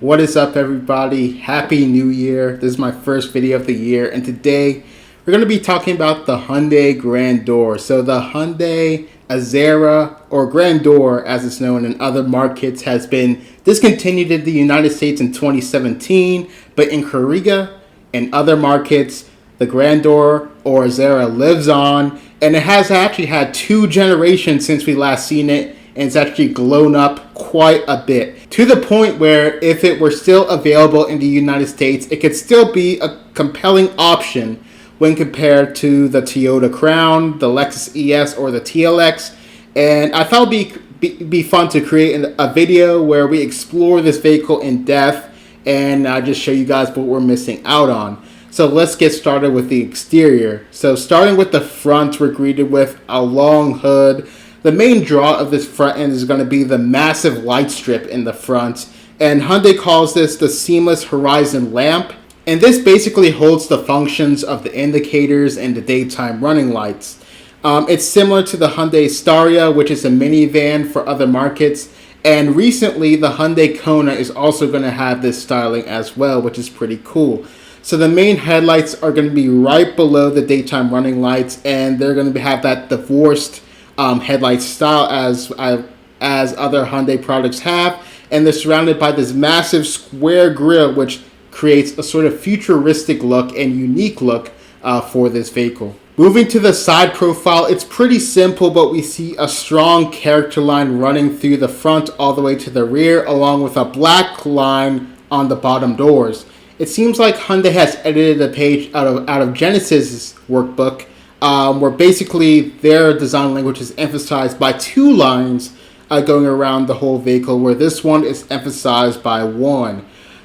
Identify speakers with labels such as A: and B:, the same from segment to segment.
A: What is up, everybody? Happy New Year. This is my first video of the year, and today we're going to be talking about the Hyundai Grandeur. So the Hyundai Azera, or Grandeur as it's known in other markets, has been discontinued in the United States in 2017, but in Korea and other markets, the Grandeur or Azera lives on, and it has actually had 2 generations since we last seen it, and it's actually grown up quite a bit, to the point where if it were still available in the United States, it could still be a compelling option when compared to the Toyota Crown, the Lexus ES, or the TLX. And I thought it'd be fun to create a video where we explore this vehicle in depth and just show you guys what we're missing out on. So let's get started with the exterior. So starting with the front, we're greeted with a long hood. The main draw of this front end is going to be the massive light strip in the front, and Hyundai calls this the seamless horizon lamp, and this basically holds the functions of the indicators and the daytime running lights. It's similar to the Hyundai Staria, which is a minivan for other markets, and recently the Hyundai Kona is also going to have this styling as well, which is pretty cool. So the main headlights are going to be right below the daytime running lights, and they're going to have that divorced headlight style as other Hyundai products have, and they're surrounded by this massive square grille, which creates a sort of futuristic look and unique look for this vehicle. Moving to the side profile, it's pretty simple, but we see a strong character line running through the front all the way to the rear, along with a black line on the bottom doors. It seems like Hyundai has edited a page out of Genesis' workbook, where basically their design language is emphasized by 2 lines going around the whole vehicle, where this one is emphasized by 1.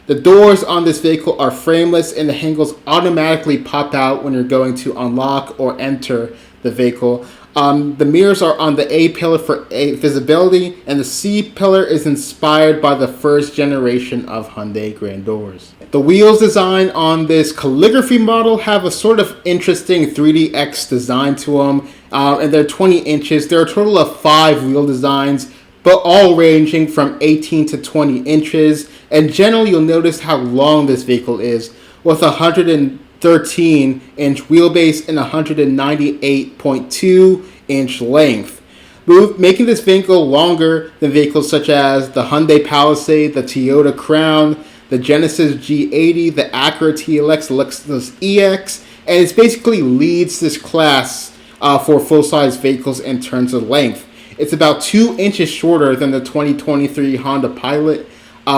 A: The doors on this vehicle are frameless, and the handles automatically pop out when you're going to unlock or enter the vehicle. The mirrors are on the A pillar for visibility, and the C pillar is inspired by the first generation of Hyundai Grandeurs. The wheels design on this calligraphy model have a sort of interesting 3DX design to them, and they're 20 inches. There are a total of 5 wheel designs, but all ranging from 18 to 20 inches. And generally, you'll notice how long this vehicle is, with a 113-inch wheelbase and 198.2-inch length, making this vehicle longer than vehicles such as the Hyundai Palisade, the Toyota Crown, the Genesis G80, the Acura TLX, the Lexus EX, and it basically leads this class for full-size vehicles in terms of length. It's about 2 inches shorter than the 2023 Honda Pilot,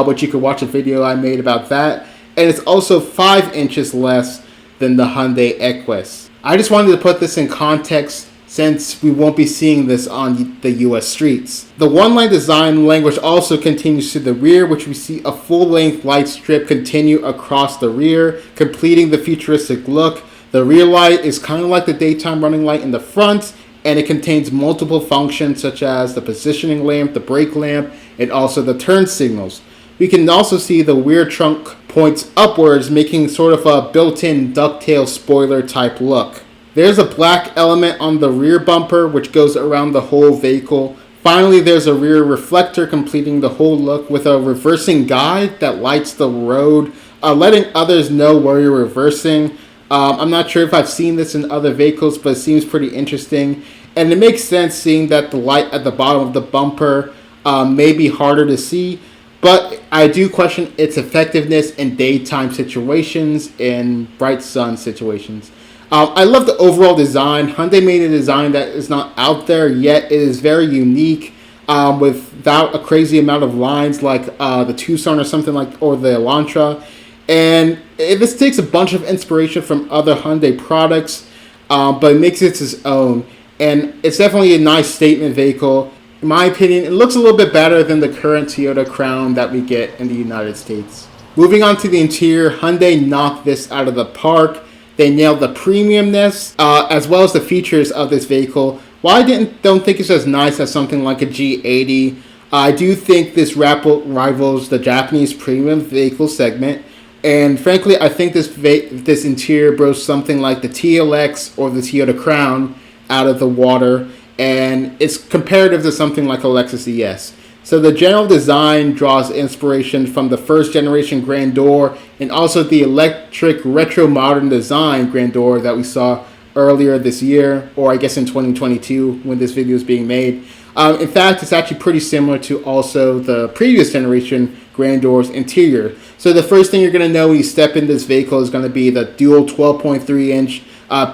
A: which you could watch a video I made about that, and it's also 5 inches less than the Hyundai Equus. I just wanted to put this in context since we won't be seeing this on the US streets. The one-line design language also continues to the rear, which we see a full-length light strip continue across the rear, completing the futuristic look. The rear light is kind of like the daytime running light in the front, and it contains multiple functions such as the positioning lamp, the brake lamp, and also the turn signals. We can also see the rear trunk points upwards, making sort of a built-in ducktail spoiler type look. There's a black element on the rear bumper, which goes around the whole vehicle. Finally, there's a rear reflector completing the whole look with a reversing guide that lights the road, letting others know where you're reversing. I'm not sure if I've seen this in other vehicles, but it seems pretty interesting. And it makes sense seeing that the light at the bottom of the bumper may be harder to see, but I do question its effectiveness in daytime situations and bright sun situations. I love the overall design. Hyundai made a design that is not out there yet. It is very unique, without a crazy amount of lines like the Tucson or something or the Elantra. And this takes a bunch of inspiration from other Hyundai products, but it makes it its own. And it's definitely a nice statement vehicle. In my opinion, it looks a little bit better than the current Toyota Crown that we get in the United States. Moving on to the interior, Hyundai knocked this out of the park. They nailed the premiumness as well as the features of this vehicle. While I don't think it's as nice as something like a G80, I do think this rivals the Japanese premium vehicle segment. And frankly, I think this interior blows something like the TLX or the Toyota Crown out of the water, and it's comparative to something like a Lexus ES. So the general design draws inspiration from the first generation Grandeur and also the electric retro modern design Grandeur that we saw earlier this year, or I guess in 2022 when this video is being made. In fact, it's actually pretty similar to also the previous generation Grandeur's interior. So the first thing you're going to know when you step in this vehicle is going to be the dual 12.3-inch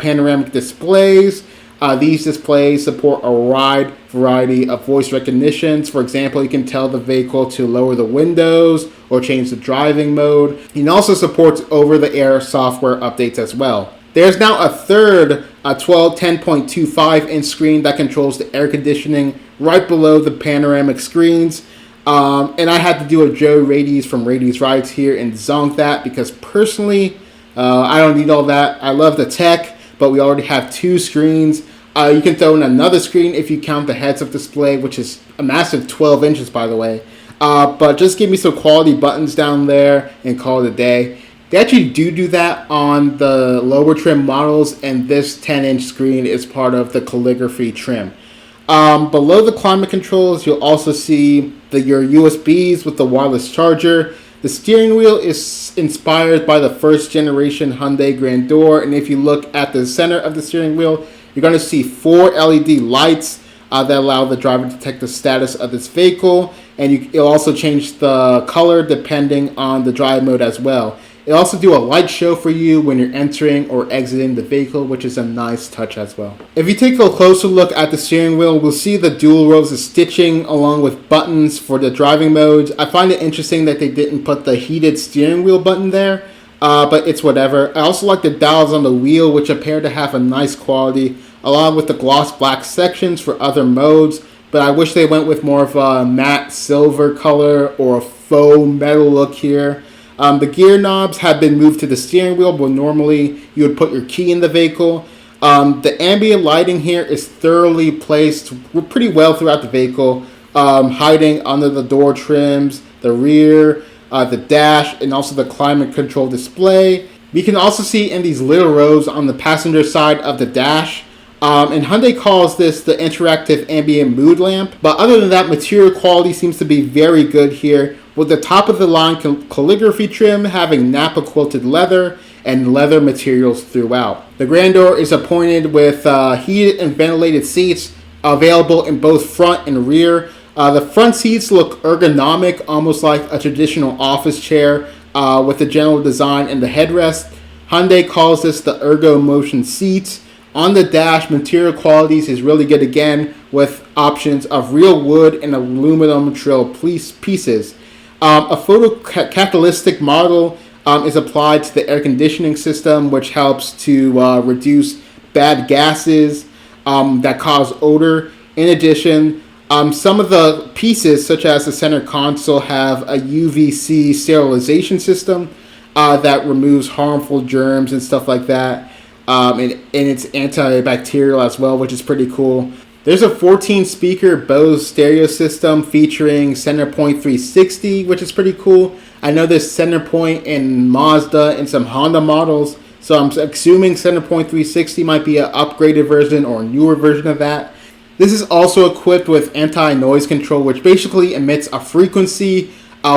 A: panoramic displays. These displays support a wide variety of voice recognitions. For example, you can tell the vehicle to lower the windows or change the driving mode. It also supports over-the-air software updates as well. There's now a third 10.25-inch screen that controls the air conditioning right below the panoramic screens. And I had to do a Joe Radies from Radies Rides here and zonk that because personally, I don't need all that. I love the tech, but we already have two screens. You can throw in another screen if you count the heads-up display, which is a massive 12 inches, by the way. But just give me some quality buttons down there and call it a day. They actually do that on the lower trim models, and this 10-inch screen is part of the calligraphy trim. Below the climate controls, you'll also see your USBs with the wireless charger. The steering wheel is inspired by the first generation Hyundai Grandeur, and if you look at the center of the steering wheel, you're going to see 4 LED lights that allow the driver to detect the status of this vehicle, and it'll also change the color depending on the drive mode as well. It'll also do a light show for you when you're entering or exiting the vehicle, which is a nice touch as well. If you take a closer look at the steering wheel, we'll see the dual rows of stitching along with buttons for the driving modes. I find it interesting that they didn't put the heated steering wheel button there, but it's whatever. I also like the dials on the wheel, which appear to have a nice quality, along with the gloss black sections for other modes, but I wish they went with more of a matte silver color or a faux metal look here. The gear knobs have been moved to the steering wheel, but normally you would put your key in the vehicle. The ambient lighting here is thoroughly placed pretty well throughout the vehicle, hiding under the door trims, the rear, the dash, and also the climate control display. We can also see in these little rows on the passenger side of the dash. And Hyundai calls this the interactive ambient mood lamp. But other than that, material quality seems to be very good here, with the top of the line calligraphy trim having Napa quilted leather and leather materials throughout. The Grandeur is appointed with heated and ventilated seats available in both front and rear. The front seats look ergonomic, almost like a traditional office chair with the general design and the headrest. Hyundai calls this the Ergo Motion seats. On the dash, material qualities is really good again, with options of real wood and aluminum trill pieces. A photocatalytic model is applied to the air conditioning system, which helps to reduce bad gases that cause odor. In addition, some of the pieces, such as the center console, have a UVC sterilization system that removes harmful germs and stuff like that. And it's antibacterial as well, which is pretty cool. There's a 14-speaker Bose stereo system featuring Centerpoint 360, which is pretty cool. I know there's Centerpoint in Mazda and some Honda models, so I'm assuming Centerpoint 360 might be an upgraded version or a newer version of that. This is also equipped with anti-noise control, which basically emits a frequency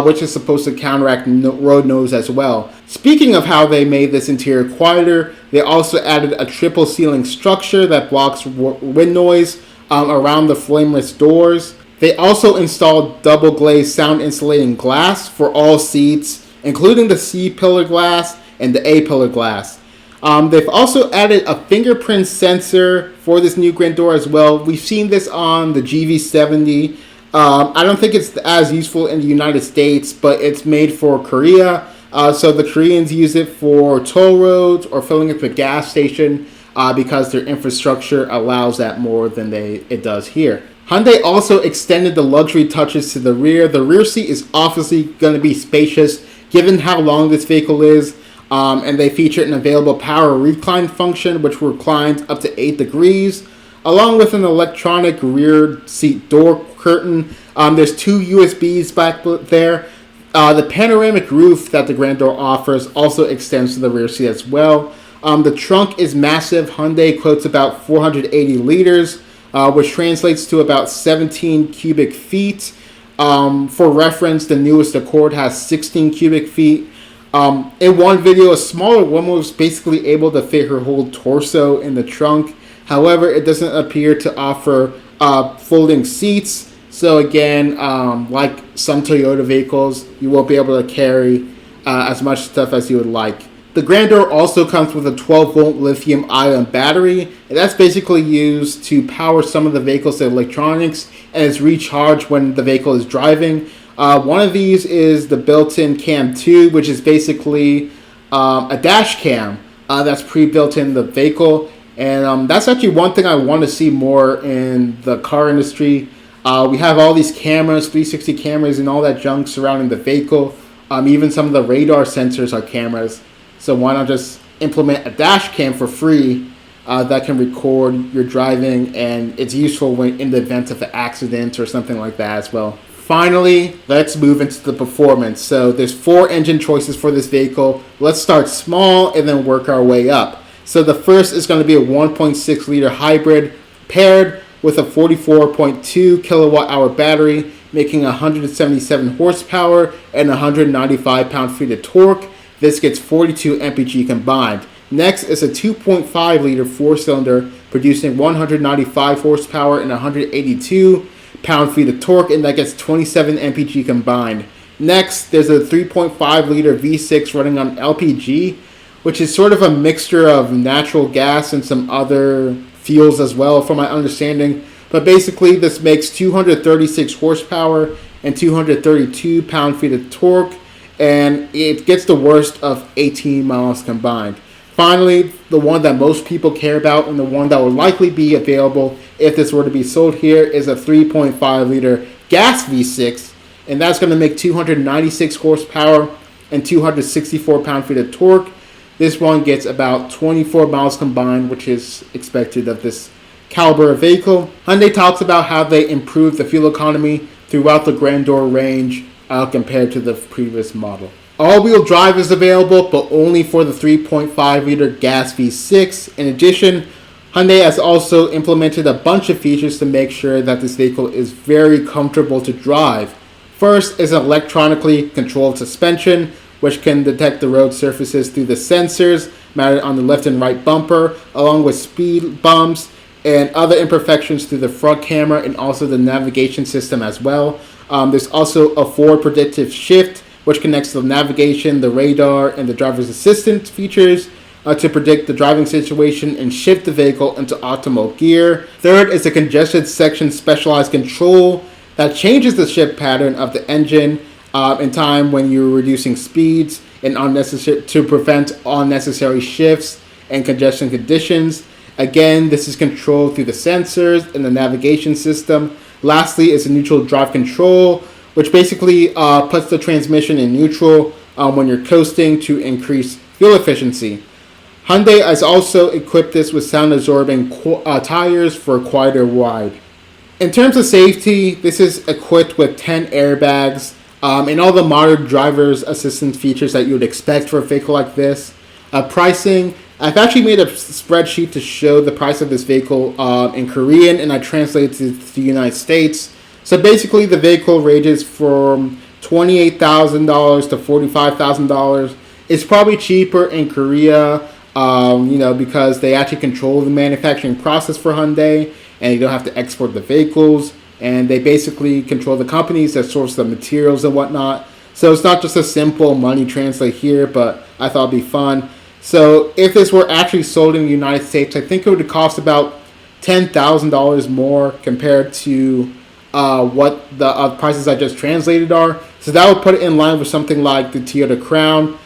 A: which is supposed to counteract road noise as well. Speaking of how they made this interior quieter, they also added a triple ceiling structure that blocks wind noise around the flameless doors. They also installed double glazed sound insulating glass for all seats, including the C-pillar glass and the A-pillar glass. They've also added a fingerprint sensor for this new Grandeur as well. We've seen this on the GV70. I don't think it's as useful in the United States, but it's made for Korea. So the Koreans use it for toll roads or filling up a gas station because their infrastructure allows that more than it does here. Hyundai also extended the luxury touches to the rear. The rear seat is obviously going to be spacious given how long this vehicle is. And they feature an available power recline function, which reclines up to 8 degrees, along with an electronic rear seat door curtain. There's 2 USBs back there. The panoramic roof that the Grandeur offers also extends to the rear seat as well. The trunk is massive. Hyundai quotes about 480 liters, which translates to about 17 cubic feet. For reference, the newest Accord has 16 cubic feet. In one video, a smaller woman was basically able to fit her whole torso in the trunk. However, it doesn't appear to offer folding seats. So again, like some Toyota vehicles, you won't be able to carry as much stuff as you would like. The Grandeur also comes with a 12-volt lithium-ion battery, and that's basically used to power some of the vehicle's electronics, and it's recharged when the vehicle is driving. One of these is the built-in Cam 2, which is basically a dash cam that's pre-built in the vehicle, and that's actually one thing I want to see more in the car industry. We have all these cameras, 360 cameras, and all that junk surrounding the vehicle. Even some of the radar sensors are cameras. So why not just implement a dash cam for free that can record your driving, and it's useful when in the event of an accident or something like that as well. Finally, let's move into the performance. So there's 4 engine choices for this vehicle. Let's start small and then work our way up. So the first is going to be a 1.6 liter hybrid paired with a 44.2 kilowatt hour battery, making 177 horsepower and 195 pound-feet of torque. This gets 42 mpg combined. Next is a 2.5 liter 4-cylinder producing 195 horsepower and 182 pound-feet of torque, and that gets 27 mpg combined. Next, there's a 3.5 liter V6 running on LPG, which is sort of a mixture of natural gas and some other fuels as well, from my understanding. But basically, this makes 236 horsepower and 232 pound-feet of torque, and it gets the worst of 18 miles combined. Finally, the one that most people care about and the one that will likely be available if this were to be sold here is a 3.5 liter gas V6, and that's going to make 296 horsepower and 264 pound-feet of torque. This one gets about 24 miles combined, which is expected of this caliber of vehicle. Hyundai talks about how they improved the fuel economy throughout the Grandeur range compared to the previous model. All-wheel drive is available, but only for the 3.5 liter gas V6. In addition, Hyundai has also implemented a bunch of features to make sure that this vehicle is very comfortable to drive. First is an electronically controlled suspension, which can detect the road surfaces through the sensors mounted on the left and right bumper, along with speed bumps and other imperfections through the front camera and also the navigation system as well. There's also a forward predictive shift, which connects the navigation, the radar, and the driver's assistant features to predict the driving situation and shift the vehicle into optimal gear. Third is a congested section specialized control that changes the shift pattern of the engine in time when you're reducing speeds and to prevent unnecessary shifts and congestion conditions. Again, this is controlled through the sensors and the navigation system. Lastly is a neutral drive control, which basically puts the transmission in neutral when you're coasting to increase fuel efficiency. Hyundai has also equipped this with sound-absorbing tires for a quieter ride. In terms of safety, this is equipped with 10 airbags and all the modern driver's assistance features that you would expect for a vehicle like this. Pricing, I've actually made a spreadsheet to show the price of this vehicle in Korean, and I translated it to the United States. So basically, the vehicle ranges from $28,000 to $45,000. It's probably cheaper in Korea, because they actually control the manufacturing process for Hyundai, and you don't have to export the vehicles, and they basically control the companies that source the materials and whatnot. So it's not just a simple money translate here, but I thought it'd be fun. So if this were actually sold in the United States, I think it would cost about $10,000 more compared to what the prices I just translated are. So that would put it in line with something like the Toyota Crown,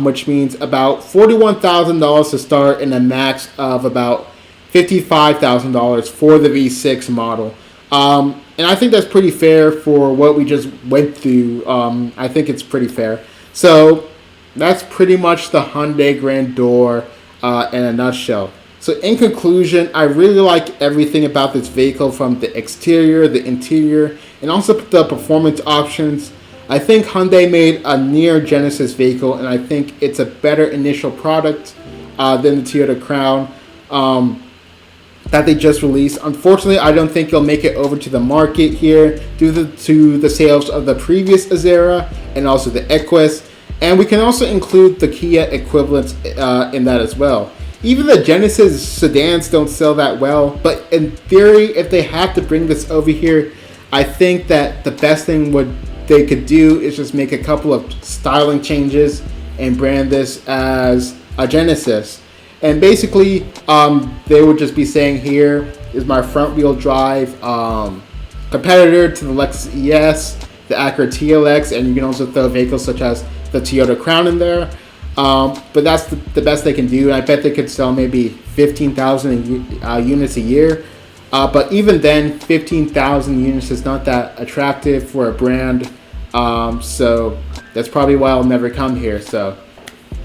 A: which means about $41,000 to start and a max of about $55,000 for the V6 model. And I think that's pretty fair for what we just went through. I think it's pretty fair. So that's pretty much the Hyundai Grandeur in a nutshell. So in conclusion, I really like everything about this vehicle, from the exterior, the interior, and also the performance options. I think Hyundai made a near Genesis vehicle, and I think it's a better initial product than the Toyota Crown. that they just released. Unfortunately, I don't think it'll make it over to the market here due to the sales of the previous Azera and also the Equus. And we can also include the Kia equivalents in that as well. Even the Genesis sedans don't sell that well, but in theory, if they have to bring this over here, I think that the best thing they could do is just make a couple of styling changes and brand this as a Genesis. And basically, they would just be saying, here is my front wheel drive competitor to the Lexus ES, the Acura TLX, and you can also throw vehicles such as the Toyota Crown in there. But that's the best they can do. I bet they could sell maybe 15,000 units a year. But even then, 15,000 units is not that attractive for a brand. So that's probably why I'll never come here. So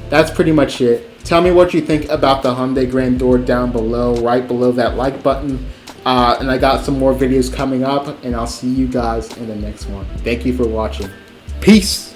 A: that's pretty much it. Tell me what you think about the Hyundai Grandeur down below, right below that like button. And I got some more videos coming up, and I'll see you guys in the next one. Thank you for watching. Peace.